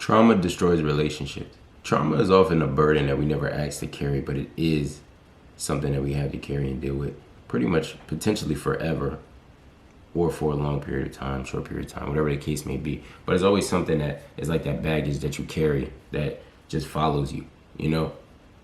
Trauma destroys relationships. Trauma is often a burden that we never asked to carry, but it is something that we have to carry and deal with pretty much potentially forever or for a long period of time, short period of time, whatever the case may be. But it's always something that is like that baggage that you carry that just follows you, you know?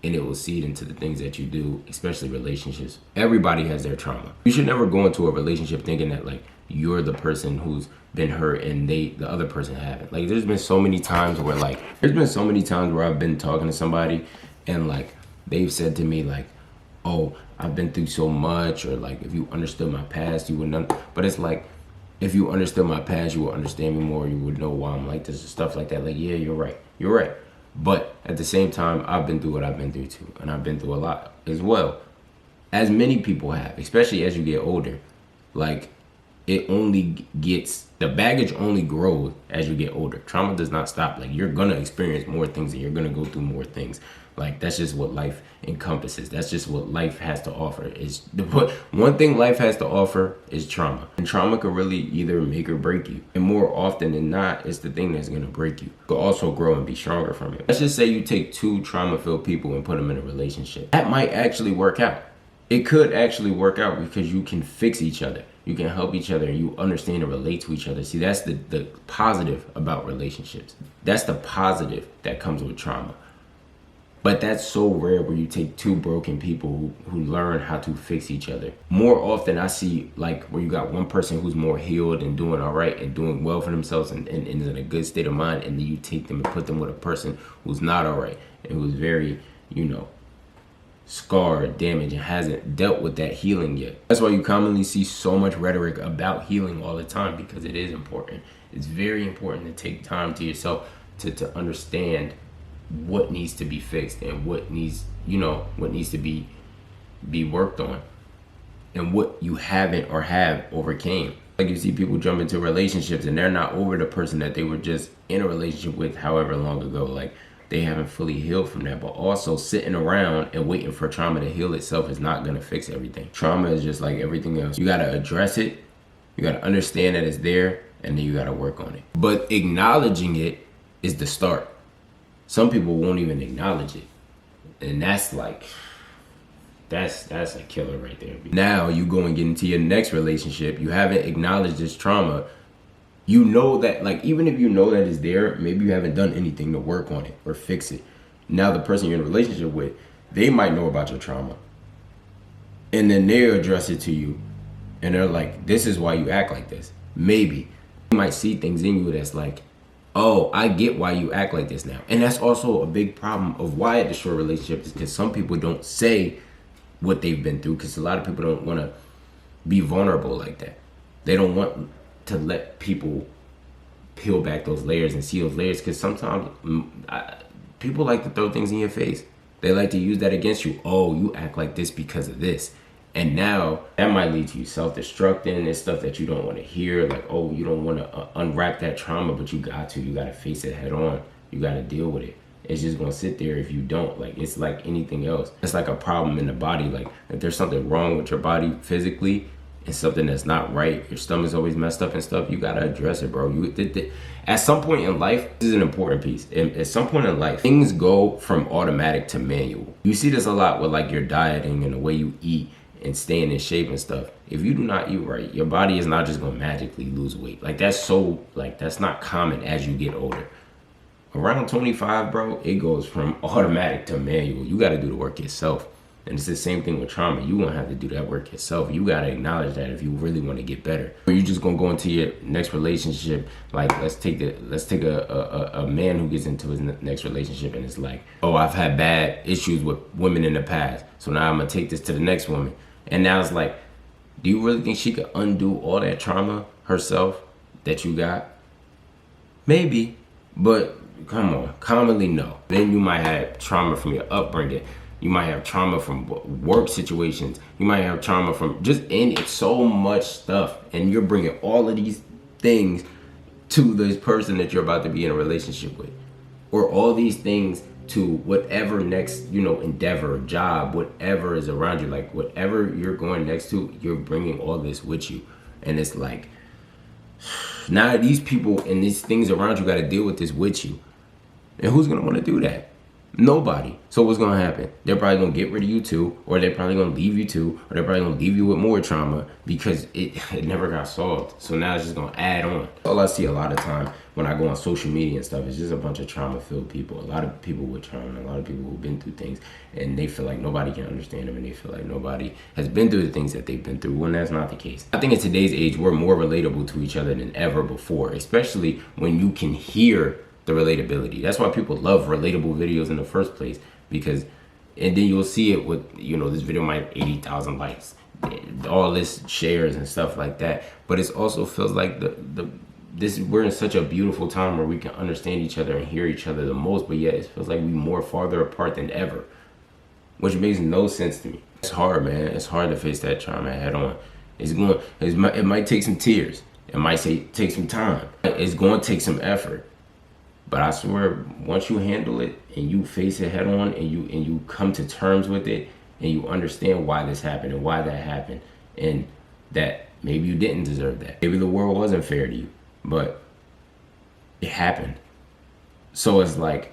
And it will seed into the things that you do, especially relationships. Everybody has their trauma. You should never go into a relationship thinking that like you're the person who's been hurt and the other person haven't. Like there's been so many times where I've been talking to somebody and like they've said to me like, oh, I've been through so much, or like if you understood my past, you would know. But it's like, if you understood my past, you would understand me more. You would know why I'm like this and stuff like that. Like, yeah, you're right. But at the same time, I've been through what I've been through too. And I've been through a lot as well. As many people have, especially as you get older. Like, the baggage only grows as you get older. Trauma does not stop. Like, you're going to experience more things and you're going to go through more things. Like, that's just what life encompasses. That's just what life has to offer. One thing life has to offer is trauma. And trauma can really either make or break you. And more often than not, it's the thing that's going to break you. But also grow and be stronger from it. Let's just say you take two trauma-filled people and put them in a relationship. That might actually work out. It could actually work out because you can fix each other. You can help each other and you understand and relate to each other. See, that's the positive about relationships. That's the positive that comes with trauma. But that's so rare where you take two broken people who learn how to fix each other. More often I see like where you got one person who's more healed and doing all right and doing well for themselves and is in a good state of mind, and then you take them and put them with a person who's not all right and who's very, scarred, damaged, and hasn't dealt with that healing yet. That's why you commonly see so much rhetoric about healing all the time, because it is important. It's very important to take time to yourself to understand what needs to be fixed and what needs to be worked on and what you haven't or have overcame. Like you see people jump into relationships and they're not over the person that they were just in a relationship with however long ago. Like they haven't fully healed from that. But also sitting around and waiting for trauma to heal itself is not going to fix everything. Trauma is just like everything else. You got to address it. You got to understand that it's there, and then you got to work on it. But acknowledging it is the start. Some people won't even acknowledge it. And that's like, that's a killer right there. Now you go and get into your next relationship. You haven't acknowledged this trauma. You know that, like, even if you know that it's there, maybe you haven't done anything to work on it or fix it. Now the person you're in a relationship with, they might know about your trauma. And then they'll address it to you. And they're like, this is why you act like this. Maybe. You might see things in you that's like, oh, I get why you act like this now. And that's also a big problem of why it destroys relationships, is because some people don't say what they've been through, because a lot of people don't want to be vulnerable like that. They don't want to let people peel back those layers and see those layers, because sometimes people like to throw things in your face. They like to use that against you. Oh, you act like this because of this. And now that might lead to you self-destructing and stuff that you don't want to hear. Like, oh, you don't want to unwrap that trauma, but you got to face it head on. You got to deal with it. It's just going to sit there if you don't. Like, it's like anything else. It's like a problem in the body. Like, if there's something wrong with your body physically and something that's not right, your stomach's always messed up and stuff, you got to address it, bro. At some point in life, this is an important piece. At some point in life, things go from automatic to manual. You see this a lot with like your dieting and the way you eat and staying in shape and stuff. If you do not eat right, your body is not just gonna magically lose weight. Like that's not common as you get older. Around 25, bro, it goes from automatic to manual. You gotta do the work yourself. And it's the same thing with trauma. You gonna have to do that work yourself. You gotta acknowledge that if you really want to get better. Or you just gonna go into your next relationship. Like let's take a man who gets into his next relationship and it's like, oh, I've had bad issues with women in the past, so now I'm gonna take this to the next woman. And now it's like, do you really think she could undo all that trauma herself that you got? Maybe, but come on, commonly no. Then you might have trauma from your upbringing. You might have trauma from work situations. You might have trauma from so much stuff. And you're bringing all of these things to this person that you're about to be in a relationship with. Or all these things to whatever next, endeavor, job, whatever is around you. Like whatever you're going next to, you're bringing all this with you. And it's like, now these people and these things around you got to deal with this with you. And who's gonna want to do that? Nobody. So what's gonna happen? They're probably gonna get rid of you too, or they're probably gonna leave you too, or they're probably gonna leave you with more trauma because it never got solved. So now it's just gonna add on. All I see a lot of time when I go on social media and stuff is just a bunch of trauma-filled people. A lot of people with trauma, a lot of people who've been through things, and they feel like nobody can understand them, and they feel like nobody has been through the things that they've been through, when that's not the case. I think in today's age, we're more relatable to each other than ever before, especially when you can hear the relatability. That's why people love relatable videos in the first place, because, and then you'll see it with, you know, this video might have 80,000 likes, all this shares and stuff like that. But it also feels like we're in such a beautiful time where we can understand each other and hear each other the most, but yet it feels like we more farther apart than ever, which makes no sense to me. It's hard, man. It's hard to face that trauma head on. It might take some tears. It might take some time. It's going to take some effort. But I swear, once you handle it and you face it head on, and you come to terms with it, and you understand why this happened and why that happened, and that maybe you didn't deserve that. Maybe the world wasn't fair to you, but it happened. So it's like,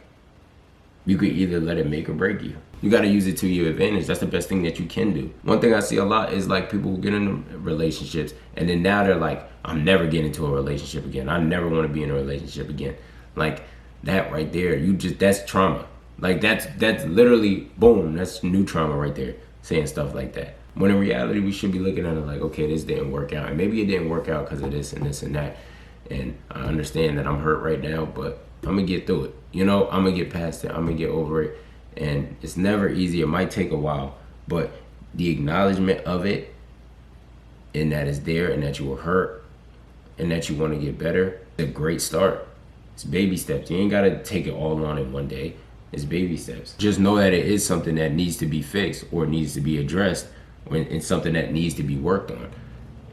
you could either let it make or break you. You got to use it to your advantage. That's the best thing that you can do. One thing I see a lot is like people who get into relationships, and then now they're like, I'm never getting into a relationship again. I never want to be in a relationship again. Like that right there, that's trauma. Like that's literally, boom, that's new trauma right there, saying stuff like that. When in reality, we should be looking at it like, okay, this didn't work out. And maybe it didn't work out because of this and this and that. And I understand that I'm hurt right now, but I'm gonna get through it. You know, I'm gonna get past it. I'm gonna get over it. And it's never easy. It might take a while, but the acknowledgement of it, and that it's there, and that you were hurt, and that you want to get better, it's a great start. It's baby steps. You ain't got to take it all on in one day. It's baby steps. Just know that it is something that needs to be fixed, or needs to be addressed, or it's something that needs to be worked on.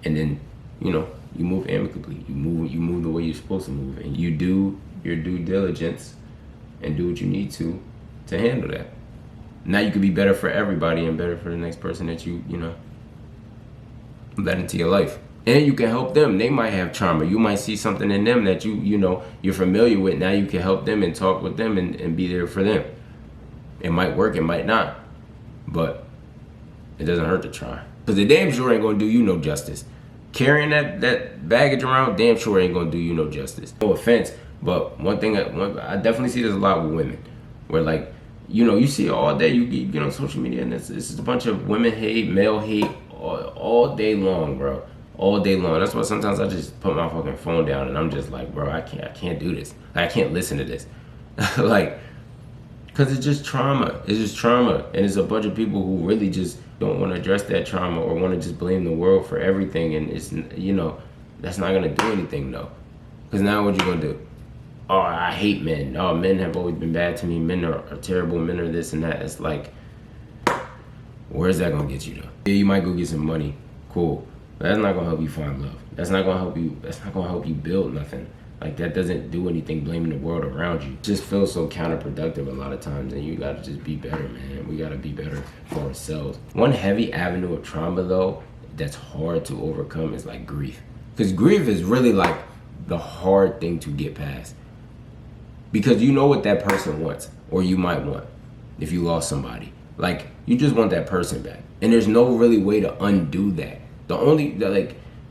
And then, you know, you move amicably. You move the way you're supposed to move, and you do your due diligence and do what you need to handle that. Now you could be better for everybody and better for the next person that you know, let into your life. And you can help them. They might have trauma. You might see something in them that you know you're familiar with. Now you can help them and talk with them and be there for them. It might work, it might not, but it doesn't hurt to try. Because it damn sure ain't gonna do you no justice. Carrying that baggage around, damn sure ain't gonna do you no justice. No offense, but one thing I definitely see this a lot with women, where like, you know, you see it all day. You get on social media, and it's a bunch of women hate, male hate, all day long, bro. All day long. That's why sometimes I just put my fucking phone down and I'm just like, bro, I can't do this. I can't listen to this. Like, because it's just trauma. It's just trauma. And it's a bunch of people who really just don't want to address that trauma, or want to just blame the world for everything. And it's, you know, that's not going to do anything though. Because now what you going to do? Oh, I hate men. Oh, men have always been bad to me. Men are terrible. Men are this and that. It's like, where's that going to get you though? Yeah, you might go get some money. Cool. But that's not gonna help you find love. That's not gonna help you build nothing. Like, that doesn't do anything blaming the world around you. It just feels so counterproductive a lot of times, and you gotta just be better, man. We gotta be better for ourselves. One heavy avenue of trauma though, that's hard to overcome, is like grief. Because grief is really like the hard thing to get past. Because you know what that person wants, or you might want, if you lost somebody. Like, you just want that person back. And there's no really way to undo that.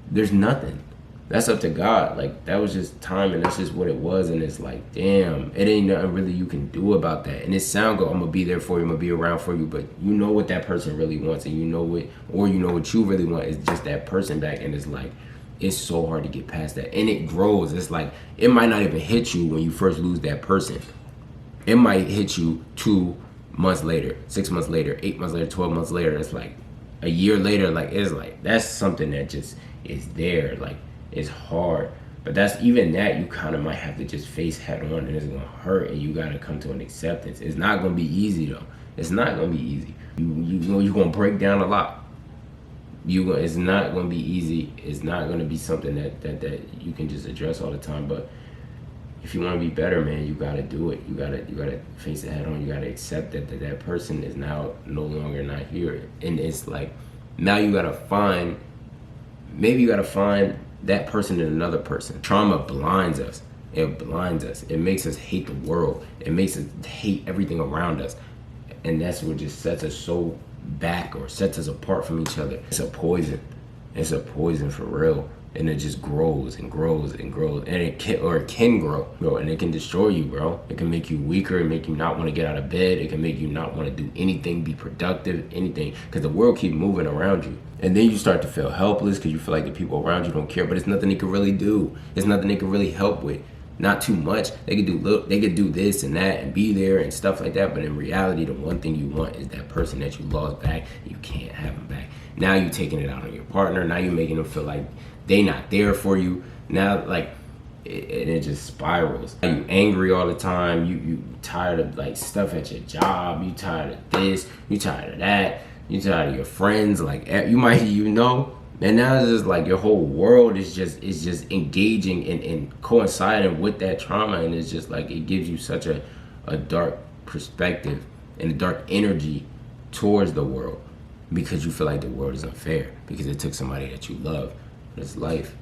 There's nothing. That's up to God. Like, that was just time, and that's just what it was. And it's like, damn, it ain't nothing really you can do about that. And it sound good, I'm gonna be there for you, I'm gonna be around for you, but you know what that person really wants, and you know what you really want is just that person back. And it's like, it's so hard to get past that. And it grows. It's like, it might not even hit you when you first lose that person. It might hit you 2 months later, 6 months later, 8 months later, 12 months later. It's like a year later. Like, it's like, that's something that just is there. Like, it's hard, but that's, even that, you kind of might have to just face head on, and it's gonna hurt, and you gotta come to an acceptance. It's not gonna be easy though. It's not gonna be easy. You're gonna break down a lot. It's not gonna be easy. It's not gonna be something that you can just address all the time. But if you want to be better, man, you gotta do it. You gotta face it head on. You gotta accept that person is now no longer not here. And it's like, now you gotta find that person in another person. Trauma blinds us, It blinds us. It makes us hate the world. It makes us hate everything around us. And that's what just sets us so back or sets us apart from each other. It's a poison. It's a poison for real. And it just grows and grows and grows. And it can grow, bro. And it can destroy you, bro. It can make you weaker. It make you not want to get out of bed. It can make you not want to do anything, be productive, anything. Because the world keep moving around you. And then you start to feel helpless because you feel like the people around you don't care. But it's nothing they can really do. It's nothing they can really help with. Not too much. They could do this and that and be there and stuff like that. But in reality, the one thing you want is that person that you lost back. You can't have them back. Now you're taking it out on your partner. Now you're making them feel like they not there for you. Now, like, it just spirals. You angry all the time. You tired of like stuff at your job. You tired of this. You tired of that. You tired of your friends. Like, you might, and now it's just like your whole world is just engaging and coinciding with that trauma. And it's just like, it gives you such a dark perspective and a dark energy towards the world because you feel like the world is unfair because it took somebody that you love. But it's life.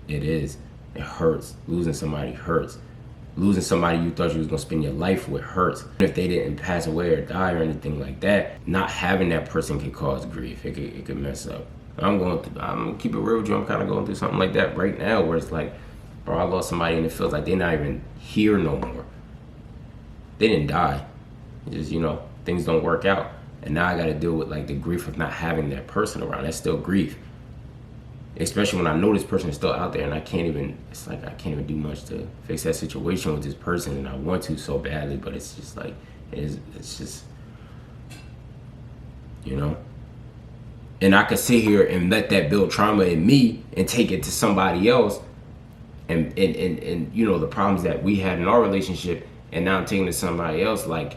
It is. It hurts. Losing somebody hurts. Losing somebody you thought you was gonna spend your life with hurts. If they didn't pass away or die or anything like that, not having that person can cause grief. It could mess up. I'm gonna keep it real with you. I'm kind of going through something like that right now, where it's like, bro, I lost somebody and it feels like they're not even here no more. They didn't die. It's just, things don't work out, and now I got to deal with like the grief of not having that person around. That's still grief. Especially when I know this person is still out there and I can't even do much to fix that situation with this person, and I want to so badly, but it's just like, it's just, and I could sit here and let that build trauma in me and take it to somebody else and the problems that we had in our relationship, and now I'm taking it to somebody else, like,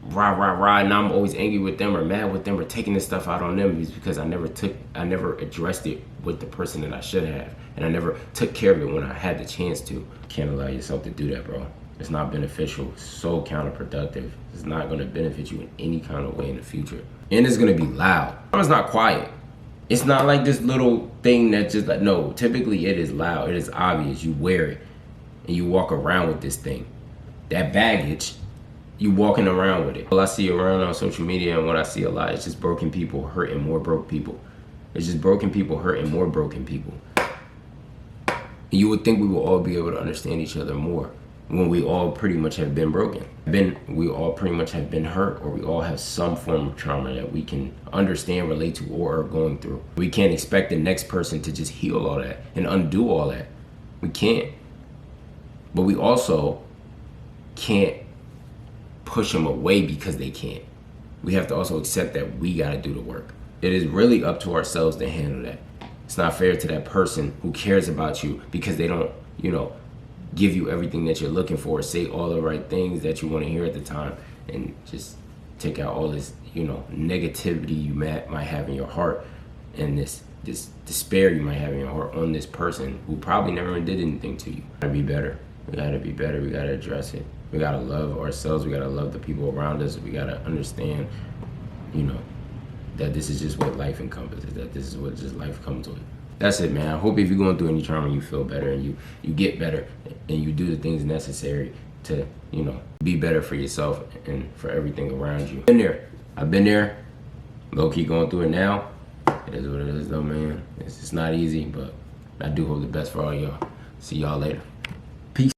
rah, and I'm always angry with them or mad with them or taking this stuff out on them is because I never addressed it with the person that I should have, and I never took care of it when I had the chance to. Can't allow yourself to do that, bro. It's not beneficial. It's so counterproductive. It's not going to benefit you in any kind of way in the future, and it's going to be loud. It's not quiet. It's not like this little thing that's just like, no, typically it is loud. It is obvious. You wear it and you walk around with this thing, that baggage. You walking around with it. All I see around on social media and what I see a lot is just broken people hurting more broke people. It's just broken people hurting more broken people. And you would think we will all be able to understand each other more when we all pretty much have been broken. We all pretty much have been hurt, or we all have some form of trauma that we can understand, relate to, or are going through. We can't expect the next person to just heal all that and undo all that. We can't. But we also can't push them away because they can't. We have to also accept that we got to do the work. It is really up to ourselves to handle that. It's not fair to that person who cares about you because they don't, give you everything that you're looking for, say all the right things that you want to hear at the time, and just take out all this, negativity you might have in your heart, and this despair you might have in your heart on this person who probably never did anything to you. We gotta be better. We gotta be better. We gotta address it. We gotta love ourselves. We gotta love the people around us. We gotta understand, that this is just what life encompasses. That this is what just life comes with. That's it, man. I hope if you're going through any trauma, you feel better and you get better and you do the things necessary to, be better for yourself and for everything around you. I've been there. Low key going through it now. It is what it is, though, man. It's not easy, but I do hope the best for all y'all. See y'all later.